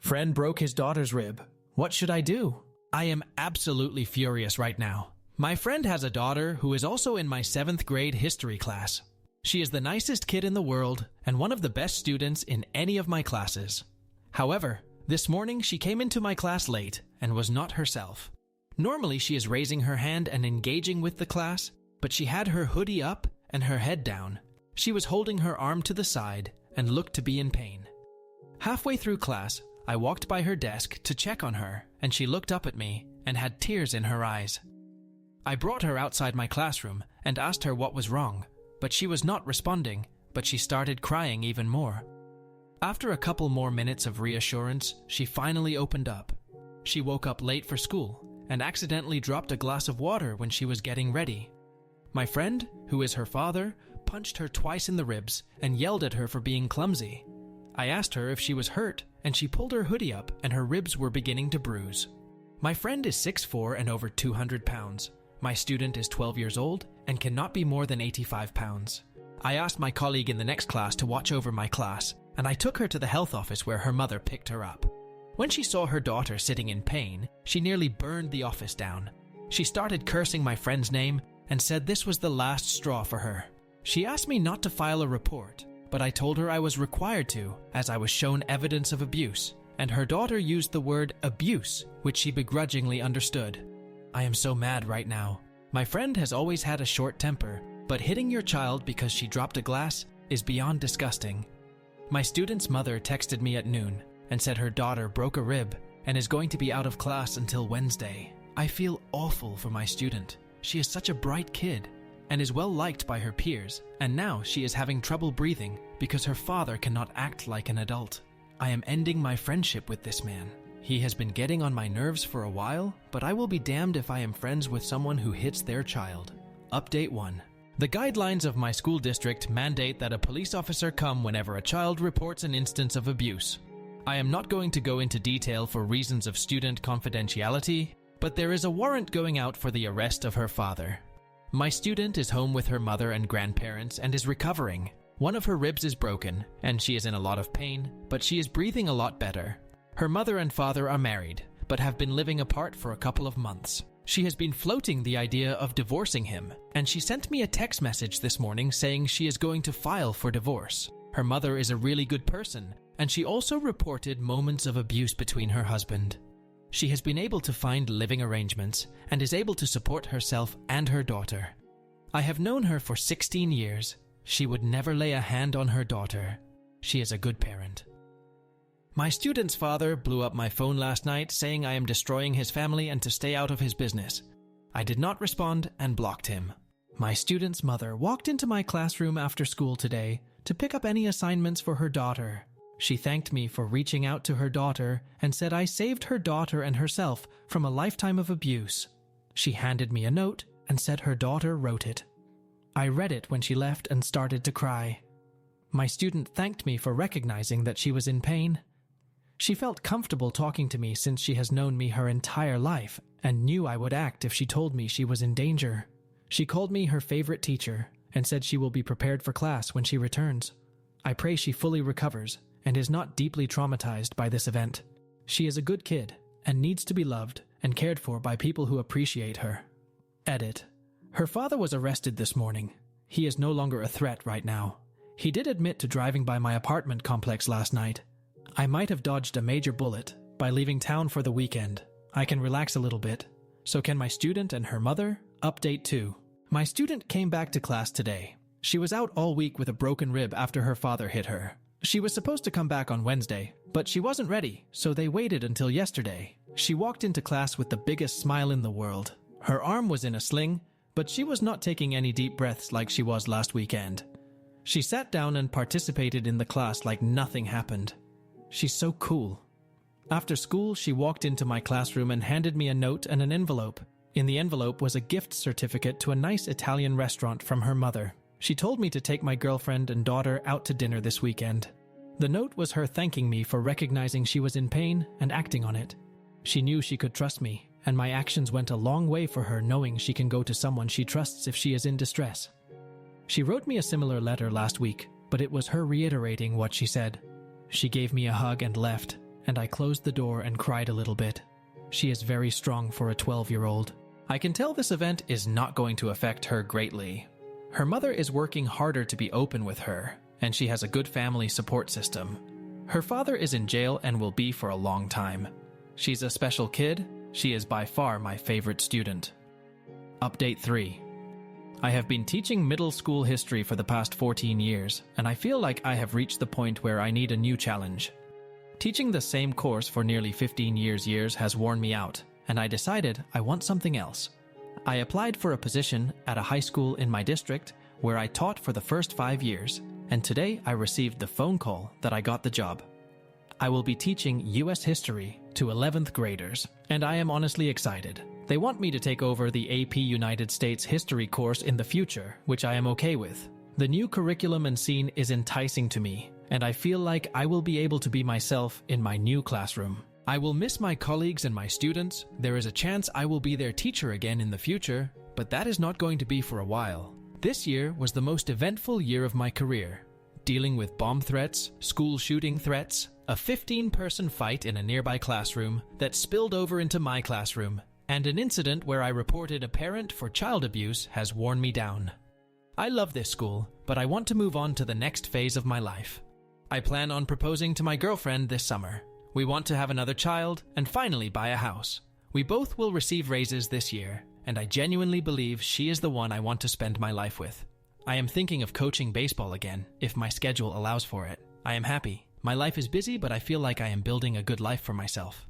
Friend broke his daughter's rib. What should I do? I am absolutely furious right now. My friend has a daughter who is also in my 7th grade history class. She is the nicest kid in the world and one of the best students in any of my classes. However, this morning she came into my class late and was not herself. Normally she is raising her hand and engaging with the class, but she had her hoodie up and her head down. She was holding her arm to the side and looked to be in pain. Halfway through class, I walked by her desk to check on her, and she looked up at me and had tears in her eyes. I brought her outside my classroom and asked her what was wrong, but she was not responding, but she started crying even more. After a couple more minutes of reassurance, she finally opened up. She woke up late for school and accidentally dropped a glass of water when she was getting ready. My friend, who is her father, punched her twice in the ribs and yelled at her for being clumsy. I asked her if she was hurt, and she pulled her hoodie up and her ribs were beginning to bruise. My friend is 6'4" and over 200 pounds. My student is 12 years old and cannot be more than 85 pounds. I asked my colleague in the next class to watch over my class, and I took her to the health office where her mother picked her up. When she saw her daughter sitting in pain, she nearly burned the office down. She started cursing my friend's name and said this was the last straw for her. She asked me not to file a report, but I told her I was required to, as I was shown evidence of abuse, and her daughter used the word abuse, which she begrudgingly understood. I am so mad right now. My friend has always had a short temper, but hitting your child because she dropped a glass is beyond disgusting. My student's mother texted me at noon and said her daughter broke a rib and is going to be out of class until Wednesday. I feel awful for my student. She is such a bright kid and is well liked by her peers, and now she is having trouble breathing because her father cannot act like an adult. I am ending my friendship with this man. He has been getting on my nerves for a while, but I will be damned if I am friends with someone who hits their child. Update 1. The guidelines of my school district mandate that a police officer come whenever a child reports an instance of abuse. I am not going to go into detail for reasons of student confidentiality, but there is a warrant going out for the arrest of her father. My student is home with her mother and grandparents and is recovering. One of her ribs is broken, and she is in a lot of pain, but she is breathing a lot better. Her mother and father are married, but have been living apart for a couple of months. She has been floating the idea of divorcing him, and she sent me a text message this morning saying she is going to file for divorce. Her mother is a really good person, and she also reported moments of abuse between her husband. She has been able to find living arrangements and is able to support herself and her daughter. I have known her for 16 years. She would never lay a hand on her daughter. She is a good parent. My student's father blew up my phone last night saying I am destroying his family and to stay out of his business. I did not respond and blocked him. My student's mother walked into my classroom after school today to pick up any assignments for her daughter. She thanked me for reaching out to her daughter and said I saved her daughter and herself from a lifetime of abuse. She handed me a note and said her daughter wrote it. I read it when she left and started to cry. My student thanked me for recognizing that she was in pain. She felt comfortable talking to me since she has known me her entire life and knew I would act if she told me she was in danger. She called me her favorite teacher and said she will be prepared for class when she returns. I pray she fully recovers and is not deeply traumatized by this event. She is a good kid and needs to be loved and cared for by people who appreciate her. Edit. Her father was arrested this morning. He is no longer a threat right now. He did admit to driving by my apartment complex last night. I might have dodged a major bullet by leaving town for the weekend. I can relax a little bit. So can my student and her mother? Update 2. My student came back to class today. She was out all week with a broken rib after her father hit her. She was supposed to come back on Wednesday, but she wasn't ready, so they waited until yesterday. She walked into class with the biggest smile in the world. Her arm was in a sling, but she was not taking any deep breaths like she was last weekend. She sat down and participated in the class like nothing happened. She's so cool. After school, she walked into my classroom and handed me a note and an envelope. In the envelope was a gift certificate to a nice Italian restaurant from her mother. She told me to take my girlfriend and daughter out to dinner this weekend. The note was her thanking me for recognizing she was in pain and acting on it. She knew she could trust me, and my actions went a long way for her knowing she can go to someone she trusts if she is in distress. She wrote me a similar letter last week, but it was her reiterating what she said. She gave me a hug and left, and I closed the door and cried a little bit. She is very strong for a 12-year-old. I can tell this event is not going to affect her greatly. Her mother is working harder to be open with her, and she has a good family support system. Her father is in jail and will be for a long time. She's a special kid. She is by far my favorite student. Update 3. I have been teaching middle school history for the past 14 years, and I feel like I have reached the point where I need a new challenge. Teaching the same course for nearly 15 years has worn me out, and I decided I want something else. I applied for a position at a high school in my district where I taught for the first 5 years, and today I received the phone call that I got the job. I will be teaching U.S. history to 11th graders, and I am honestly excited. They want me to take over the AP United States History course in the future, which I am okay with. The new curriculum and scene is enticing to me, and I feel like I will be able to be myself in my new classroom. I will miss my colleagues and my students. There is a chance I will be their teacher again in the future, but that is not going to be for a while. This year was the most eventful year of my career. Dealing with bomb threats, school shooting threats, a 15-person fight in a nearby classroom that spilled over into my classroom, and an incident where I reported a parent for child abuse has worn me down. I love this school, but I want to move on to the next phase of my life. I plan on proposing to my girlfriend this summer. We want to have another child and finally buy a house. We both will receive raises this year, and I genuinely believe she is the one I want to spend my life with. I am thinking of coaching baseball again, if my schedule allows for it. I am happy. My life is busy, but I feel like I am building a good life for myself.